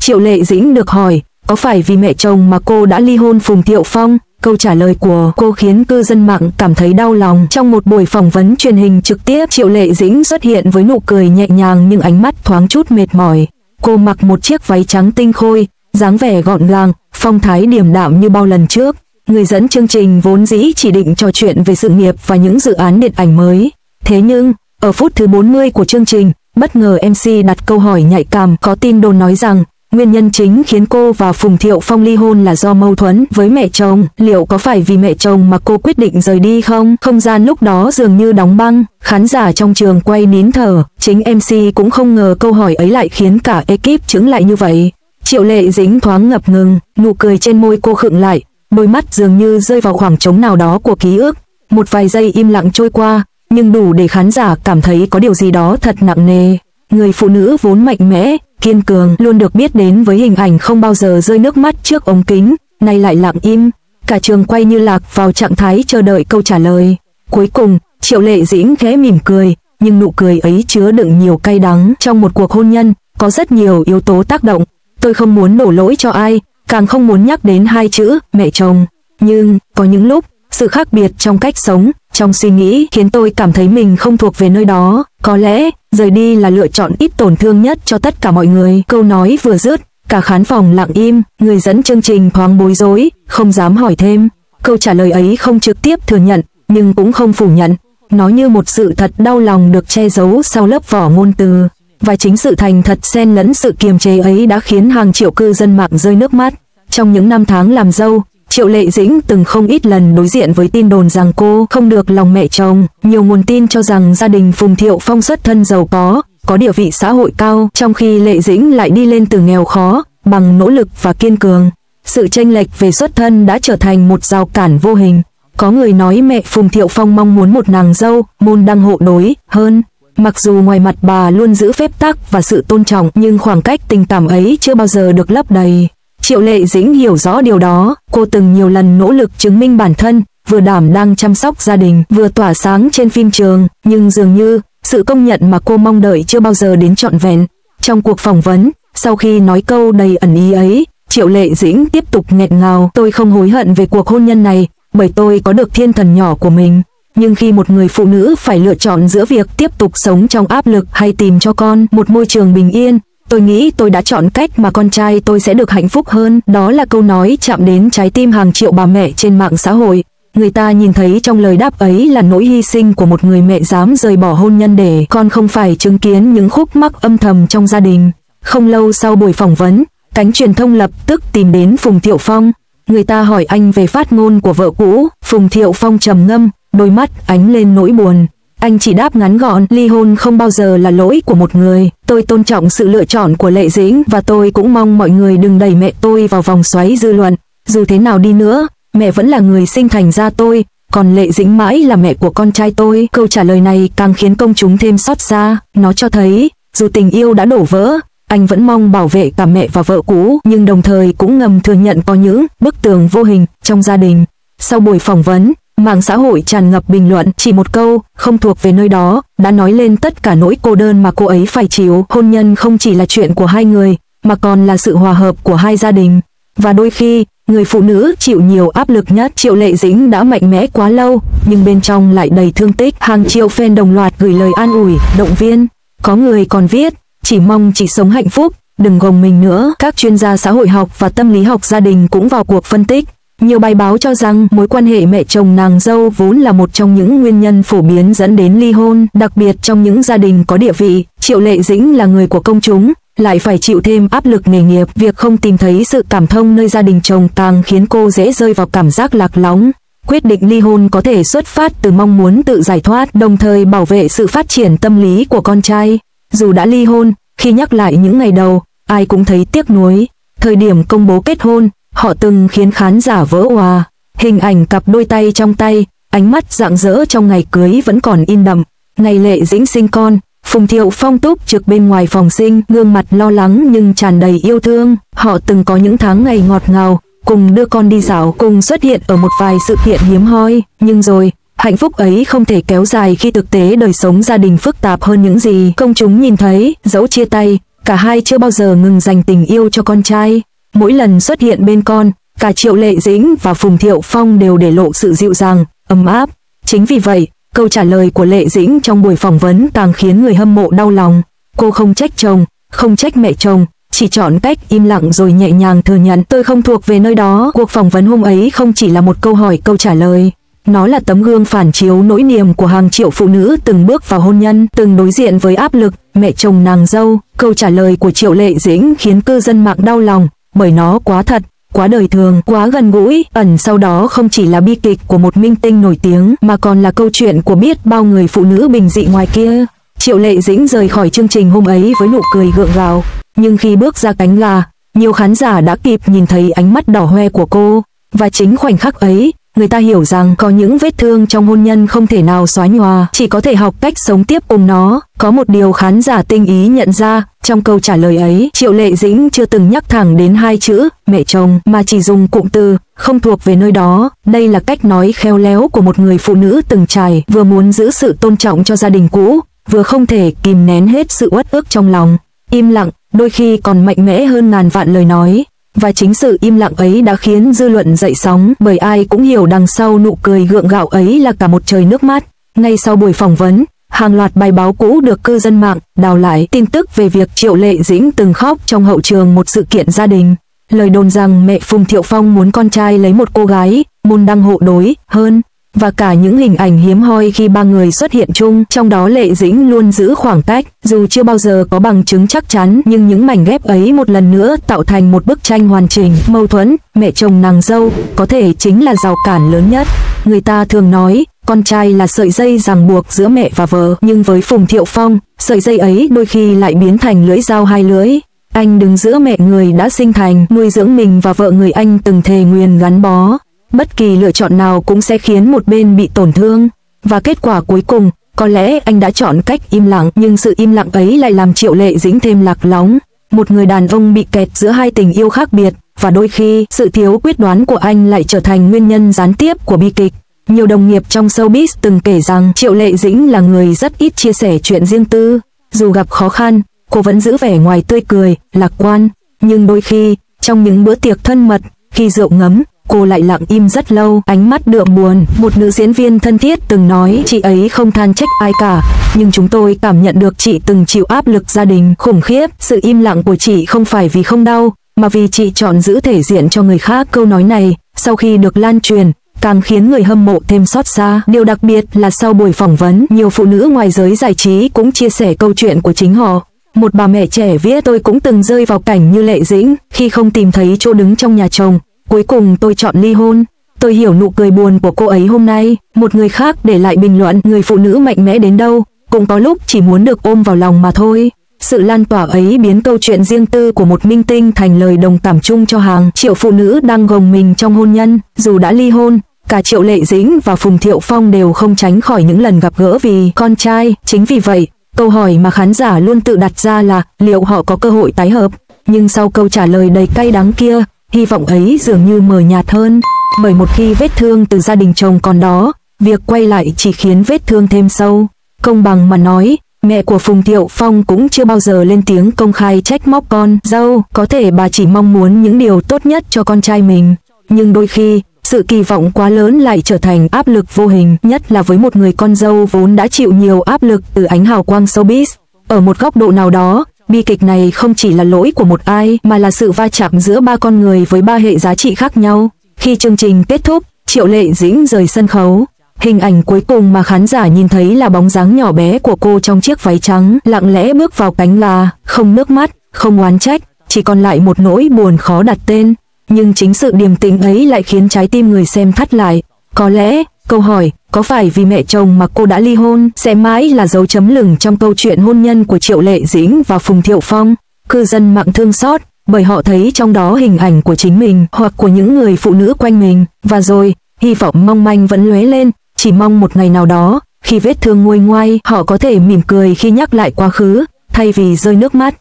Triệu Lệ Dĩnh được hỏi, có phải vì mẹ chồng mà cô đã ly hôn Phùng Thiệu Phong? Câu trả lời của cô khiến cư dân mạng cảm thấy đau lòng. Trong một buổi phỏng vấn truyền hình trực tiếp, Triệu Lệ Dĩnh xuất hiện với nụ cười nhẹ nhàng nhưng ánh mắt thoáng chút mệt mỏi. Cô mặc một chiếc váy trắng tinh khôi, dáng vẻ gọn gàng, phong thái điềm đạm như bao lần trước. Người dẫn chương trình vốn dĩ chỉ định trò chuyện về sự nghiệp và những dự án điện ảnh mới. Thế nhưng, ở phút thứ 40 của chương trình, bất ngờ MC đặt câu hỏi nhạy cảm. Có tin đồn nói rằng nguyên nhân chính khiến cô và Phùng Thiệu Phong ly hôn là do mâu thuẫn với mẹ chồng. Liệu có phải vì mẹ chồng mà cô quyết định rời đi không? Không gian lúc đó dường như đóng băng, khán giả trong trường quay nín thở. Chính MC cũng không ngờ câu hỏi ấy lại khiến cả ekip chững lại như vậy. Triệu Lệ Dĩnh thoáng ngập ngừng, nụ cười trên môi cô khựng lại, đôi mắt dường như rơi vào khoảng trống nào đó của ký ức. Một vài giây im lặng trôi qua, nhưng đủ để khán giả cảm thấy có điều gì đó thật nặng nề. Người phụ nữ vốn mạnh mẽ, kiên cường, luôn được biết đến với hình ảnh không bao giờ rơi nước mắt trước ống kính, nay lại lặng im. Cả trường quay như lạc vào trạng thái chờ đợi câu trả lời. Cuối cùng, Triệu Lệ Dĩnh khẽ mỉm cười, nhưng nụ cười ấy chứa đựng nhiều cay đắng. Trong một cuộc hôn nhân, có rất nhiều yếu tố tác động. Tôi không muốn đổ lỗi cho ai, càng không muốn nhắc đến hai chữ mẹ chồng. Nhưng, có những lúc, sự khác biệt trong cách sống, trong suy nghĩ khiến tôi cảm thấy mình không thuộc về nơi đó. Có lẽ, rời đi là lựa chọn ít tổn thương nhất cho tất cả mọi người. Câu nói vừa dứt, cả khán phòng lặng im, người dẫn chương trình thoáng bối rối, không dám hỏi thêm. Câu trả lời ấy không trực tiếp thừa nhận, nhưng cũng không phủ nhận. Nó như một sự thật đau lòng được che giấu sau lớp vỏ ngôn từ. Và chính sự thành thật xen lẫn sự kiềm chế ấy đã khiến hàng triệu cư dân mạng rơi nước mắt. Trong những năm tháng làm dâu, Triệu Lệ Dĩnh từng không ít lần đối diện với tin đồn rằng cô không được lòng mẹ chồng. Nhiều nguồn tin cho rằng gia đình Phùng Thiệu Phong xuất thân giàu có địa vị xã hội cao, trong khi Lệ Dĩnh lại đi lên từ nghèo khó, bằng nỗ lực và kiên cường. Sự chênh lệch về xuất thân đã trở thành một rào cản vô hình. Có người nói mẹ Phùng Thiệu Phong mong muốn một nàng dâu môn đăng hộ đối hơn. Mặc dù ngoài mặt bà luôn giữ phép tắc và sự tôn trọng, nhưng khoảng cách tình cảm ấy chưa bao giờ được lấp đầy. Triệu Lệ Dĩnh hiểu rõ điều đó, cô từng nhiều lần nỗ lực chứng minh bản thân, vừa đảm đang chăm sóc gia đình, vừa tỏa sáng trên phim trường, nhưng dường như, sự công nhận mà cô mong đợi chưa bao giờ đến trọn vẹn. Trong cuộc phỏng vấn, sau khi nói câu đầy ẩn ý ấy, Triệu Lệ Dĩnh tiếp tục nghẹn ngào, tôi không hối hận về cuộc hôn nhân này, bởi tôi có được thiên thần nhỏ của mình. Nhưng khi một người phụ nữ phải lựa chọn giữa việc tiếp tục sống trong áp lực hay tìm cho con một môi trường bình yên, tôi nghĩ tôi đã chọn cách mà con trai tôi sẽ được hạnh phúc hơn. Đó là câu nói chạm đến trái tim hàng triệu bà mẹ trên mạng xã hội. Người ta nhìn thấy trong lời đáp ấy là nỗi hy sinh của một người mẹ dám rời bỏ hôn nhân để con không phải chứng kiến những khúc mắc âm thầm trong gia đình. Không lâu sau buổi phỏng vấn, cánh truyền thông lập tức tìm đến Phùng Thiệu Phong. Người ta hỏi anh về phát ngôn của vợ cũ. Phùng Thiệu Phong trầm ngâm, đôi mắt ánh lên nỗi buồn. Anh chỉ đáp ngắn gọn, ly hôn không bao giờ là lỗi của một người. Tôi tôn trọng sự lựa chọn của Lệ Dĩnh và tôi cũng mong mọi người đừng đẩy mẹ tôi vào vòng xoáy dư luận. Dù thế nào đi nữa, mẹ vẫn là người sinh thành ra tôi, còn Lệ Dĩnh mãi là mẹ của con trai tôi. Câu trả lời này càng khiến công chúng thêm xót xa. Nó cho thấy, dù tình yêu đã đổ vỡ, anh vẫn mong bảo vệ cả mẹ và vợ cũ, nhưng đồng thời cũng ngầm thừa nhận có những bức tường vô hình trong gia đình. Sau buổi phỏng vấn, mạng xã hội tràn ngập bình luận, chỉ một câu, không thuộc về nơi đó, đã nói lên tất cả nỗi cô đơn mà cô ấy phải chịu. Hôn nhân không chỉ là chuyện của hai người, mà còn là sự hòa hợp của hai gia đình. Và đôi khi, người phụ nữ chịu nhiều áp lực nhất. Triệu Lệ Dĩnh đã mạnh mẽ quá lâu, nhưng bên trong lại đầy thương tích. Hàng triệu fan đồng loạt gửi lời an ủi, động viên. Có người còn viết, chỉ mong chị sống hạnh phúc, đừng gồng mình nữa. Các chuyên gia xã hội học và tâm lý học gia đình cũng vào cuộc phân tích. Nhiều bài báo cho rằng mối quan hệ mẹ chồng nàng dâu vốn là một trong những nguyên nhân phổ biến dẫn đến ly hôn, đặc biệt trong những gia đình có địa vị. Triệu Lệ Dĩnh là người của công chúng, lại phải chịu thêm áp lực nghề nghiệp. Việc không tìm thấy sự cảm thông nơi gia đình chồng càng khiến cô dễ rơi vào cảm giác lạc lõng. Quyết định ly hôn có thể xuất phát từ mong muốn tự giải thoát, đồng thời bảo vệ sự phát triển tâm lý của con trai. Dù đã ly hôn, khi nhắc lại những ngày đầu, ai cũng thấy tiếc nuối. Thời điểm công bố kết hôn, họ từng khiến khán giả vỡ òa. Hình ảnh cặp đôi tay trong tay, ánh mắt rạng rỡ trong ngày cưới vẫn còn in đậm. Ngày Lệ Dĩnh sinh con, Phùng Thiệu Phong túc trực bên ngoài phòng sinh, gương mặt lo lắng nhưng tràn đầy yêu thương. Họ từng có những tháng ngày ngọt ngào, cùng đưa con đi dạo, cùng xuất hiện ở một vài sự kiện hiếm hoi. Nhưng rồi, hạnh phúc ấy không thể kéo dài khi thực tế đời sống gia đình phức tạp hơn những gì công chúng nhìn thấy. Dẫu chia tay, cả hai chưa bao giờ ngừng dành tình yêu cho con trai. Mỗi lần xuất hiện bên con, cả Triệu Lệ Dĩnh và Phùng Thiệu Phong đều để lộ sự dịu dàng, ấm áp. Chính vì vậy, câu trả lời của Lệ Dĩnh trong buổi phỏng vấn càng khiến người hâm mộ đau lòng. Cô không trách chồng, không trách mẹ chồng, chỉ chọn cách im lặng rồi nhẹ nhàng thừa nhận tôi không thuộc về nơi đó. Cuộc phỏng vấn hôm ấy không chỉ là một câu hỏi câu trả lời. Nó là tấm gương phản chiếu nỗi niềm của hàng triệu phụ nữ từng bước vào hôn nhân, từng đối diện với áp lực, mẹ chồng nàng dâu. Câu trả lời của Triệu Lệ Dĩnh khiến cư dân mạng đau lòng, bởi nó quá thật, quá đời thường, quá gần gũi. Ẩn sau đó không chỉ là bi kịch của một minh tinh nổi tiếng, mà còn là câu chuyện của biết bao người phụ nữ bình dị ngoài kia. Triệu Lệ Dĩnh rời khỏi chương trình hôm ấy với nụ cười gượng gạo, nhưng khi bước ra cánh gà, nhiều khán giả đã kịp nhìn thấy ánh mắt đỏ hoe của cô. Và chính khoảnh khắc ấy, người ta hiểu rằng có những vết thương trong hôn nhân không thể nào xóa nhòa, chỉ có thể học cách sống tiếp cùng nó. Có một điều khán giả tinh ý nhận ra, trong câu trả lời ấy, Triệu Lệ Dĩnh chưa từng nhắc thẳng đến hai chữ mẹ chồng, mà chỉ dùng cụm từ không thuộc về nơi đó. Đây là cách nói khéo léo của một người phụ nữ từng trải, vừa muốn giữ sự tôn trọng cho gia đình cũ, vừa không thể kìm nén hết sự uất ức trong lòng. Im lặng, đôi khi còn mạnh mẽ hơn ngàn vạn lời nói. Và chính sự im lặng ấy đã khiến dư luận dậy sóng, bởi ai cũng hiểu đằng sau nụ cười gượng gạo ấy là cả một trời nước mắt. Ngay sau buổi phỏng vấn, hàng loạt bài báo cũ được cư dân mạng đào lại tin tức về việc Triệu Lệ Dĩnh từng khóc trong hậu trường một sự kiện gia đình. Lời đồn rằng mẹ Phùng Thiệu Phong muốn con trai lấy một cô gái môn đăng hộ đối hơn, và cả những hình ảnh hiếm hoi khi ba người xuất hiện chung, trong đó Lệ Dĩnh luôn giữ khoảng cách. Dù chưa bao giờ có bằng chứng chắc chắn, nhưng những mảnh ghép ấy một lần nữa tạo thành một bức tranh hoàn chỉnh. Mâu thuẫn mẹ chồng nàng dâu có thể chính là rào cản lớn nhất. Người ta thường nói con trai là sợi dây ràng buộc giữa mẹ và vợ, nhưng với Phùng Thiệu Phong, sợi dây ấy đôi khi lại biến thành lưỡi dao hai lưỡi. Anh đứng giữa mẹ người đã sinh thành, nuôi dưỡng mình và vợ người anh từng thề nguyền gắn bó. Bất kỳ lựa chọn nào cũng sẽ khiến một bên bị tổn thương. Và kết quả cuối cùng, có lẽ anh đã chọn cách im lặng, nhưng sự im lặng ấy lại làm Triệu Lệ Dĩnh thêm lạc lõng. Một người đàn ông bị kẹt giữa hai tình yêu khác biệt, và đôi khi, sự thiếu quyết đoán của anh lại trở thành nguyên nhân gián tiếp của bi kịch. Nhiều đồng nghiệp trong showbiz từng kể rằng Triệu Lệ Dĩnh là người rất ít chia sẻ chuyện riêng tư. Dù gặp khó khăn, cô vẫn giữ vẻ ngoài tươi cười, lạc quan. Nhưng đôi khi, trong những bữa tiệc thân mật, khi rượu ngấm, cô lại lặng im rất lâu, ánh mắt đượm buồn. Một nữ diễn viên thân thiết từng nói chị ấy không than trách ai cả, nhưng chúng tôi cảm nhận được chị từng chịu áp lực gia đình khủng khiếp. Sự im lặng của chị không phải vì không đau, mà vì chị chọn giữ thể diện cho người khác. Câu nói này, sau khi được lan truyền, càng khiến người hâm mộ thêm xót xa. Điều đặc biệt là sau buổi phỏng vấn, nhiều phụ nữ ngoài giới giải trí cũng chia sẻ câu chuyện của chính họ. Một bà mẹ trẻ viết: tôi cũng từng rơi vào cảnh như Lệ Dĩnh, khi không tìm thấy chỗ đứng trong nhà chồng, cuối cùng tôi chọn ly hôn. Tôi hiểu nụ cười buồn của cô ấy hôm nay. Một người khác để lại bình luận: người phụ nữ mạnh mẽ đến đâu, cũng có lúc chỉ muốn được ôm vào lòng mà thôi. Sự lan tỏa ấy biến câu chuyện riêng tư của một minh tinh thành lời đồng cảm chung cho hàng triệu phụ nữ đang gồng mình trong hôn nhân. Dù đã ly hôn, cả Triệu Lệ Dĩnh và Phùng Thiệu Phong đều không tránh khỏi những lần gặp gỡ vì con trai. Chính vì vậy, câu hỏi mà khán giả luôn tự đặt ra là liệu họ có cơ hội tái hợp. Nhưng sau câu trả lời đầy cay đắng kia, hy vọng ấy dường như mờ nhạt hơn. Bởi một khi vết thương từ gia đình chồng còn đó, việc quay lại chỉ khiến vết thương thêm sâu. Công bằng mà nói, mẹ của Phùng Thiệu Phong cũng chưa bao giờ lên tiếng công khai trách móc con dâu. Có thể bà chỉ mong muốn những điều tốt nhất cho con trai mình. Nhưng đôi khi, sự kỳ vọng quá lớn lại trở thành áp lực vô hình, nhất là với một người con dâu vốn đã chịu nhiều áp lực từ ánh hào quang showbiz. Ở một góc độ nào đó, bi kịch này không chỉ là lỗi của một ai, mà là sự va chạm giữa ba con người với ba hệ giá trị khác nhau. Khi chương trình kết thúc, Triệu Lệ Dĩnh rời sân khấu. Hình ảnh cuối cùng mà khán giả nhìn thấy là bóng dáng nhỏ bé của cô trong chiếc váy trắng, lặng lẽ bước vào cánh gà, không nước mắt, không oán trách, chỉ còn lại một nỗi buồn khó đặt tên. Nhưng chính sự điềm tĩnh ấy lại khiến trái tim người xem thắt lại. Có lẽ, câu hỏi, có phải vì mẹ chồng mà cô đã ly hôn, sẽ mãi là dấu chấm lửng trong câu chuyện hôn nhân của Triệu Lệ Dĩnh và Phùng Thiệu Phong. Cư dân mạng thương xót, bởi họ thấy trong đó hình ảnh của chính mình, hoặc của những người phụ nữ quanh mình. Và rồi, hy vọng mong manh vẫn lóe lên, chỉ mong một ngày nào đó, khi vết thương nguôi ngoai, họ có thể mỉm cười khi nhắc lại quá khứ, thay vì rơi nước mắt.